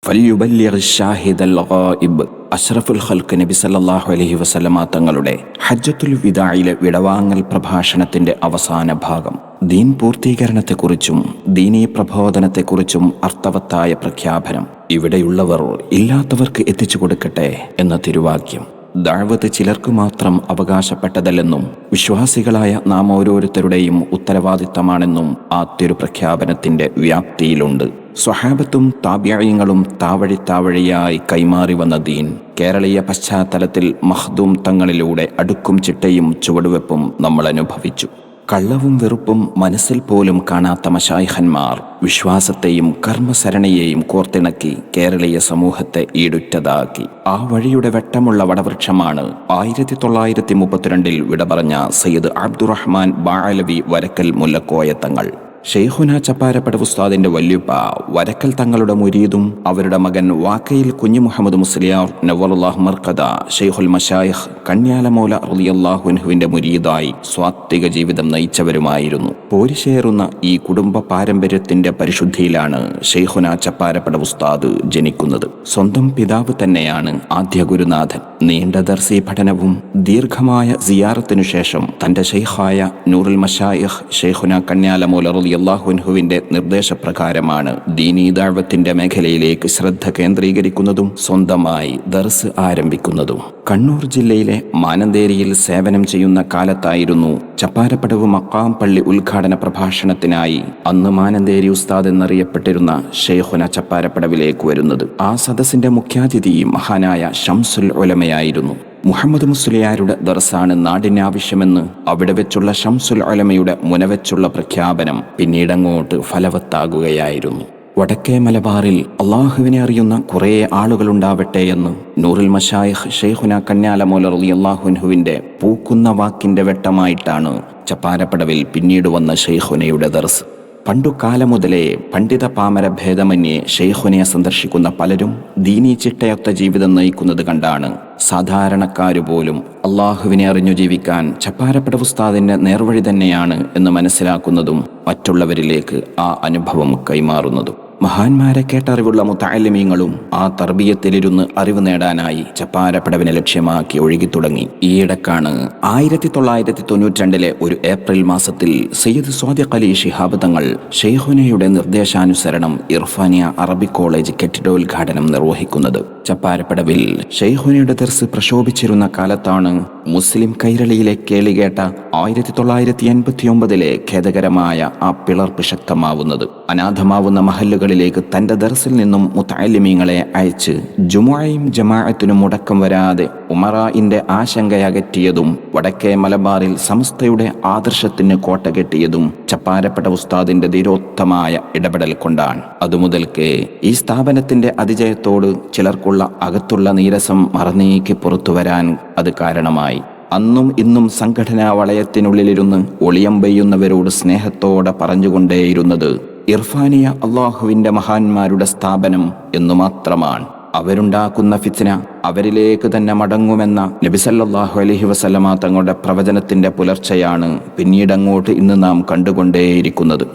ഫല്യുബല്ലിഗ് ഷാഹിദൽ ഗായിബ്. അഷ്റഫുൽ ഖൽഖ് നബി സല്ലല്ലാഹു അലൈഹി വസല്ലമ തങ്ങളുടെ ഹജ്ജത്തുൽ വിദായിലെ വിടവാങ്ങൽ പ്രഭാഷണത്തിന്റെ അവസാന ഭാഗം ദീൻ പൂർത്തീകരണത്തെക്കുറിച്ചും ദീനീ പ്രബോധനത്തെക്കുറിച്ചും അർത്ഥവത്തായ പ്രഖ്യാപനം. ഇവിടെയുള്ളവർ ഇല്ലാത്തവർക്ക് എത്തിച്ചു കൊടുക്കട്ടെ എന്ന തിരുവാക്യം. ദഅവത്ത് ചിലർക്ക് മാത്രം അവകാശപ്പെട്ടതല്ലെന്നും വിശ്വാസികളായ നാം ഓരോരുത്തരുടെയും ഉത്തരവാദിത്തമാണെന്നും ആ തിരുപ്രഖ്യാപനത്തിന്റെ വ്യാപ്തിയിലുണ്ട്. സ്വഹാബത്തും താബിഈങ്ങളും താവഴിയായി കൈമാറി വന്ന ദീൻ കേരളീയ പശ്ചാത്തലത്തിൽ മഖ്ദൂം തങ്ങളിലൂടെ അടുക്കും ചിട്ടയും ചുവടുവെപ്പും നമ്മൾ അനുഭവിച്ചു. കള്ളവും വെറുപ്പും മനസ്സിൽ പോലും കാണാത്ത മശായിഖന്മാർ വിശ്വാസത്തെയും കർമ്മസരണയെയും കോർത്തിണക്കി കേരളീയ സമൂഹത്തെ ഈടുറ്റതാക്കി. ആ വഴിയുടെ വെട്ടമുള്ള വടവൃക്ഷമാണ് 1932 വിട പറഞ്ഞ സയ്യിദ് അബ്ദുറഹ്മാൻ ബാഅലവി വരക്കൽ മുല്ലക്കോയ തങ്ങൾ. ഷെയ്ഖുന ചപ്പാരപ്പട ഉസ്താദിന്റെ വല്യുപ്പ വരക്കൽ തങ്ങളുടെ മുരീദും അവരുടെ മകൻ വാക്കയിൽ കുഞ്ഞു മുഹമ്മദ് മുസ്ലിയാർ നവ്വറുല്ലാഹു മർഖദ ഷെയ്ഖുൽ മശായിഖ് കണ്യാലമൗല റളിയല്ലാഹു അൻഹുവിന്റെ മുരീദായി സ്വാത്വിക ജീവിതം നയിച്ചവരുമായിരുന്നു. പോരിശേറുന്ന ഈ കുടുംബ പാരമ്പര്യത്തിന്റെ പരിശുദ്ധിയിലാണ് ഷെയ്ഖുന ചപ്പാരപ്പട ഉസ്താദ് ജനിക്കുന്നത്. സ്വന്തം പിതാവ് തന്നെയാണ് ആദ്യ ഗുരുനാഥൻ. നീണ്ട ദർസി പഠനവും ദീർഘമായ സിയാറത്തിനു ശേഷം തന്റെ ഷെയ്ഖായ നൂറുൽ മശായിഖ് ഷെയ്ഖുന കണ്യാലമൗല അള്ളാഹുവിന്റെ നിർദ്ദേശപ്രകാരമാണ് ദീനീ ദഅവത്തിന്റെ മേഖലയിലേക്ക് ശ്രദ്ധ കേന്ദ്രീകരിക്കുന്നതും സ്വന്തമായി ദർസ് ആരംഭിക്കുന്നതും. കണ്ണൂർ ജില്ലയിലെ മാനന്തേരിയിൽ സേവനം ചെയ്യുന്ന കാലത്തായിരുന്നു ചപ്പാരപ്പടവ് മഖാം പള്ളി ഉദ്ഘാടന പ്രഭാഷണത്തിനായി അന്ന് മാനന്തേരി ഉസ്താദ് എന്നറിയപ്പെട്ടിരുന്ന ഷെയ്ഖുന ചപ്പാരപ്പടവിലേക്ക് വരുന്നത്. ആ സദസ്സിന്റെ മുഖ്യാതിഥി മഹാനായ ശംസുൽ ഉലമയായിരുന്നു. മുഹമ്മദ് മുസ്ലിയാരുടെ ദർസാണ് നാടിന് ആവശ്യമെന്ന് അവിടെ വെച്ചുള്ള ശംസുൽ ഉലമയുടെ മുനവെച്ചുള്ള പ്രഖ്യാപനം പിന്നീടങ്ങോട്ട് ഫലവത്താകുകയായിരുന്നു. വടക്കേ മലബാറിൽ അള്ളാഹുവിനെ അറിയുന്ന കുറേ ആളുകളുണ്ടാവട്ടെ എന്ന് നൂറുൽ മശായിഖ് ഷെയ്ഖുന കണ്യാലമൗല റളിയല്ലാഹു അൻഹുവിന്റെ പൂക്കുന്ന വാക്കിന്റെ വെട്ടമായിട്ടാണ് ചപ്പാരപ്പടവിൽ പിന്നീട് വന്ന ഷെയ്ഖുനയുടെ ദർസ്. പണ്ടുകാലം മുതലേ പണ്ഡിത പാമര ഭേദമന്യേ ഷെയ്ഖുനയെ സന്ദർശിക്കുന്ന പലരും ദീനീ ചിട്ടയൊത്ത ജീവിതം നയിക്കുന്നത് കണ്ടാണ് സാധാരണക്കാരു പോലും അള്ളാഹുവിനെ അറിഞ്ഞു ജീവിക്കാൻ ചപ്പാരപ്പട ഉസ്താദിന്റെ നേർവഴി തന്നെയാണ് എന്ന് മനസ്സിലാക്കുന്നതും മറ്റുള്ളവരിലേക്ക് ആ അനുഭവം കൈമാറുന്നതും. മഹാന്മാരെ കേട്ടറിവുള്ള മുതഅല്ലിമീങ്ങളും ആ തർബിയത്തിലിരുന്ന് അറിവ് നേടാനായി ചപ്പാരപ്പടവിനെ ലക്ഷ്യമാക്കി ഒഴുകിത്തുടങ്ങി. ഈയിടക്കാണ് 1992 ഒരു ഏപ്രിൽ മാസത്തിൽ സയ്യിദ് സ്വാദിഖ് അലി ശിഹാബ് തങ്ങൾ ഷെയ്ഖുനയുടെ നിർദ്ദേശാനുസരണം ഇർഫാനിയ അറബിക് കോളേജ് കെട്ടിടോദ്ഘാടനം നിർവഹിക്കുന്നത്. ചപ്പാരപ്പടവിൽ ഷെയ്ഖുനയുടെ ദർസ് പ്രശോഭിച്ചിരുന്ന കാലത്താണ് മുസ്ലിം കൈരളിയിലെ കേളികേട്ട 1989 ഖേദകരമായ ആ പിളർപ്പ് ശക്തമാവുന്നത്. അനാഥമാവുന്ന മഹല്ലുകളിലേക്ക് തന്റെ ദർസിൽ നിന്നും മുതഅല്ലിമീങ്ങളെ അയച്ച് ജുമുഅയും ജമാഅത്തിനും മുടക്കം വരാതെ ഉമറാഇന്റെ ആശങ്കയകറ്റിയതും വടക്കേ മലബാറിൽ സമസ്തയുടെ ആദർശത്തിന് കോട്ട കെട്ടിയതും ചപ്പാരപ്പട ഉസ്താദിന്റെ ധീരോത്തമായ ഇടപെടൽ കൊണ്ടാണ്. അതുമുതൽക്കേ ഈ സ്ഥാപനത്തിന്റെ അതിജയത്തോട് ചിലർക്കുള്ള അകത്തുള്ള നീരസം മറനീക്കി പുറത്തു വരാൻ അത് കാരണമായി. അന്നും ഇന്നും സംഘടനാ വളയത്തിനുള്ളിലിരുന്ന് ഒളിയം പെയ്യുന്നവരോട് സ്നേഹത്തോടെ പറഞ്ഞുകൊണ്ടേയിരുന്നത് ഇർഫാനിയ അള്ളാഹുവിന്റെ മഹാന്മാരുടെ സ്ഥാപനം എന്നു മാത്രമാണ്. അവരുണ്ടാക്കുന്ന ഫിത്ന അവരിലേക്ക് തന്നെ മടങ്ങുമെന്ന നബി സല്ലല്ലാഹു അലൈഹി വസല്ലമ തങ്ങളുടെ പ്രവചനത്തിന്റെ പുലർച്ചയാണ് പിന്നീടങ്ങോട്ട് ഇന്ന് നാം കണ്ടുകൊണ്ടേയിരിക്കുന്നത്.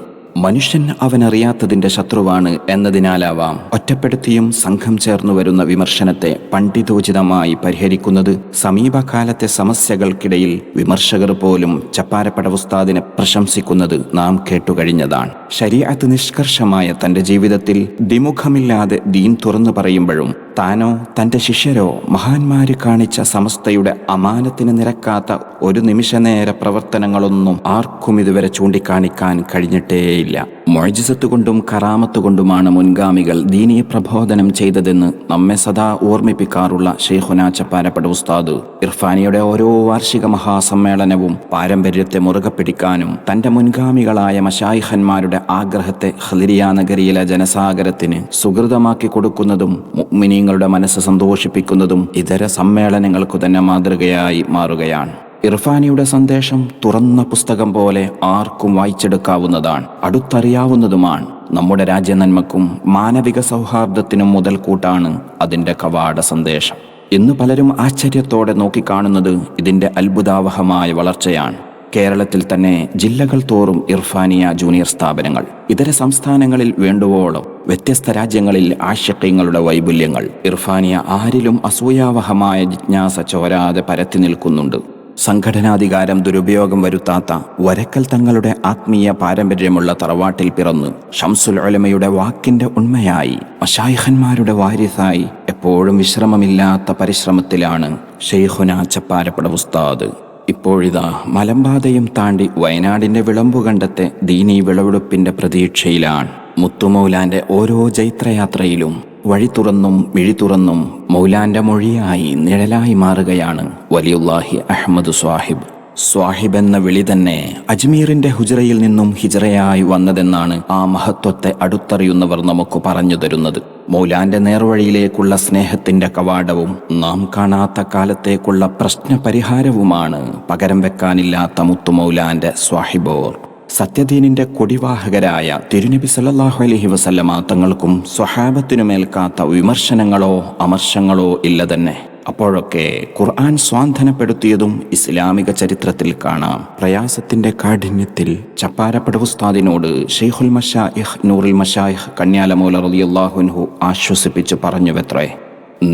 മനുഷ്യൻ അവനറിയാത്തതിന്റെ ശത്രുവാണ് എന്നതിനാലാവാം ഒറ്റപ്പെടുത്തിയും സംഘം ചേർന്നു വരുന്ന വിമർശനത്തെ പണ്ഡിതോചിതമായി പരിഹരിക്കുന്നത്. സമീപകാലത്തെ സമസ്യകൾക്കിടയിൽ വിമർശകർ പോലും ചപ്പാരപ്പട ഉസ്താദിനെ പ്രശംസിക്കുന്നത് നാം കേട്ടുകഴിഞ്ഞതാണ്. ശരീഅത്ത് നിഷ്കർഷമായ തന്റെ ജീവിതത്തിൽ ദ്വിമുഖമില്ലാതെ ദീൻ തുറന്നു പറയുമ്പോഴും താനോ തന്റെ ശിഷ്യരോ മഹാന്മാര് കാണിച്ച സമസ്തയുടെ അമാനത്തിന് നിരക്കാത്ത ഒരു നിമിഷനേര പ്രവർത്തനങ്ങളൊന്നും ആർക്കും ഇതുവരെ ചൂണ്ടിക്കാണിക്കാൻ കഴിഞ്ഞിട്ടേയില്ല. മുഅ്ജിസത്ത് കൊണ്ടും കറാമത്ത് കൊണ്ടുമാണ് മുൻഗാമികൾ ദീനീ പ്രബോധനം ചെയ്തതെന്ന് നമ്മെ സദാ ഓർമ്മിപ്പിക്കാറുള്ള ഷെയ്ഖുന ചപ്പാരപ്പട ഉസ്താദ് ഇർഫാനിയുടെ ഓരോ വാർഷിക മഹാസമ്മേളനവും പാരമ്പര്യത്തെ മുറുകെ പിടിക്കാനും തന്റെ മുൻഗാമികളായ മശായിഖന്മാരുടെ ആഗ്രഹത്തെ ഖദരിയ നഗരിയിലെ ജനസാഗരത്തിന് സുഹൃതമാക്കി കൊടുക്കുന്നതും മുഅ്മിനീങ്ങളുടെ മനസ്സ് സന്തോഷിപ്പിക്കുന്നതും ഇതര സമ്മേളനങ്ങൾക്കു തന്നെ മാതൃകയായി മാറുകയാണ്. ഇർഫാനിയുടെ സന്ദേശം തുറന്ന പുസ്തകം പോലെ ആർക്കും വായിച്ചെടുക്കാവുന്നതാണ്, അടുത്തറിയാവുന്നതുമാണ്. നമ്മുടെ രാജ്യനന്മക്കും മാനവിക സൗഹാർദ്ദത്തിനും മുതൽക്കൂട്ടാണ് അതിൻ്റെ കവാട സന്ദേശം. ഇന്ന് പലരും ആശ്ചര്യത്തോടെ നോക്കിക്കാണുന്നത് ഇതിൻ്റെ അത്ഭുതാവഹമായ വളർച്ചയാണ്. കേരളത്തിൽ തന്നെ ജില്ലകൾ തോറും ഇർഫാനിയ ജൂനിയർ സ്ഥാപനങ്ങൾ, ഇതര സംസ്ഥാനങ്ങളിൽ വേണ്ടുവോളം വ്യത്യസ്ത രാജ്യങ്ങളിൽ ആശിഖീങ്ങളുടെ വൈപുല്യങ്ങൾ. ഇർഫാനിയ ആരിലും അസൂയാവഹമായ ജിജ്ഞാസ ചോരാതെ പരത്തി നിൽക്കുന്നുണ്ട്. സംഘടനാധികാരം ദുരുപയോഗം വരുത്താത്ത വരക്കൽ തങ്ങളുടെ ആത്മീയ പാരമ്പര്യമുള്ള തറവാട്ടിൽ പിറന്ന് ഷംസുൽ ഉലമയുടെ വാക്കിന്റെ ഉണ്മയായി മശായിഖന്മാരുടെ വാരിസായി എപ്പോഴും വിശ്രമമില്ലാത്ത പരിശ്രമത്തിലാണ് ഷെയ്ഖുന ചപ്പാരപ്പട ഉസ്താദ്. ഇപ്പോഴിതാ മലമ്പാതയും താണ്ടി വയനാടിന്റെ വിളമ്പുകണ്ടത്തെ ദീനീ വിളവെടുപ്പിന്റെ പ്രതീക്ഷയിലാണ്. മുത്തുമൗലാന്റെ ഓരോ ജൈത്രയാത്രയിലും വഴി തുറന്നും മിഴി തുറന്നും മൗലാന്റെ മൊഴിയായി നിഴലായി മാറുകയാണ് വലിയുല്ലാഹി അഹമ്മദ് സ്വാഹിബ്. സ്വാഹിബ് എന്ന വിളി തന്നെ അജ്മീറിന്റെ ഹുജറയിൽ നിന്നും ഹിജറയായി വന്നതെന്നാണ് ആ മഹത്വത്തെ അടുത്തറിയുന്നവർ നമുക്ക് പറഞ്ഞു തരുന്നത്. മൗലാന്റെ നേർവഴിയിലേക്കുള്ള സ്നേഹത്തിന്റെ കവാടവും നാം കാണാത്ത കാലത്തേക്കുള്ള പ്രശ്നപരിഹാരവുമാണ് പകരം വെക്കാനില്ലാത്ത മുത്തുമൗലാന്റെ സ്വാഹിബോർ. സത്യദീനിന്റെ കൊടിവാഹകരായ തിരുനബി സല്ലല്ലാഹു അലൈഹി വസല്ലമ തങ്ങൾക്കും സ്വഹാബത്തിനുമേൽക്കാത്ത വിമർശനങ്ങളോ അമർഷങ്ങളോ ഇല്ല തന്നെ. അപ്പോഴൊക്കെ ഖുർആൻ സ്വാന്തനപ്പെടുത്തിയതും ഇസ്ലാമിക ചരിത്രത്തിൽ കാണാം. പ്രയാസത്തിന്റെ കാഠിന്യത്തിൽ ചപ്പാരപ്പട ഉസ്താദിനോട് ഷെയ്ഖുൽ മശായിഖ് നൂറുൽ മശായിഖ് കന്യാലമൗല റളിയല്ലാഹു അൻഹു ആശ്വസിപ്പിച്ച് പറഞ്ഞുവത്രേ,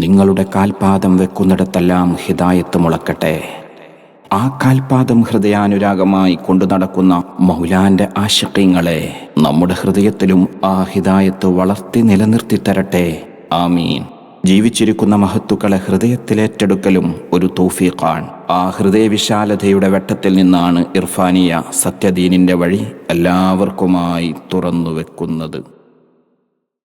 നിങ്ങളുടെ കാൽപാദം വെക്കുന്നിടത്തെല്ലാം ഹിദായത്ത് മുളക്കട്ടെ. ആ കാൽപാദം ഹൃദയാനുരാഗമായി കൊണ്ടു നടക്കുന്ന മൗലാന്റെ ആശിഖീങ്ങളെ നമ്മുടെ ഹൃദയത്തിലും ആ ഹിദായത്ത് വളർത്തി നിലനിർത്തി തരട്ടെ. ആമീൻ. ജീവിച്ചിരിക്കുന്ന മഹത്തുക്കളെ ഹൃദയത്തിലേറ്റെടുക്കലും ഒരു തൗഫീഖാണ്. ആ ഹൃദയവിശാലതയുടെ വെട്ടത്തിൽ നിന്നാണ് ഇർഫാനിയ സത്യദീനിന്റെ വഴി എല്ലാവർക്കുമായി തുറന്നു വെക്കുന്നത്.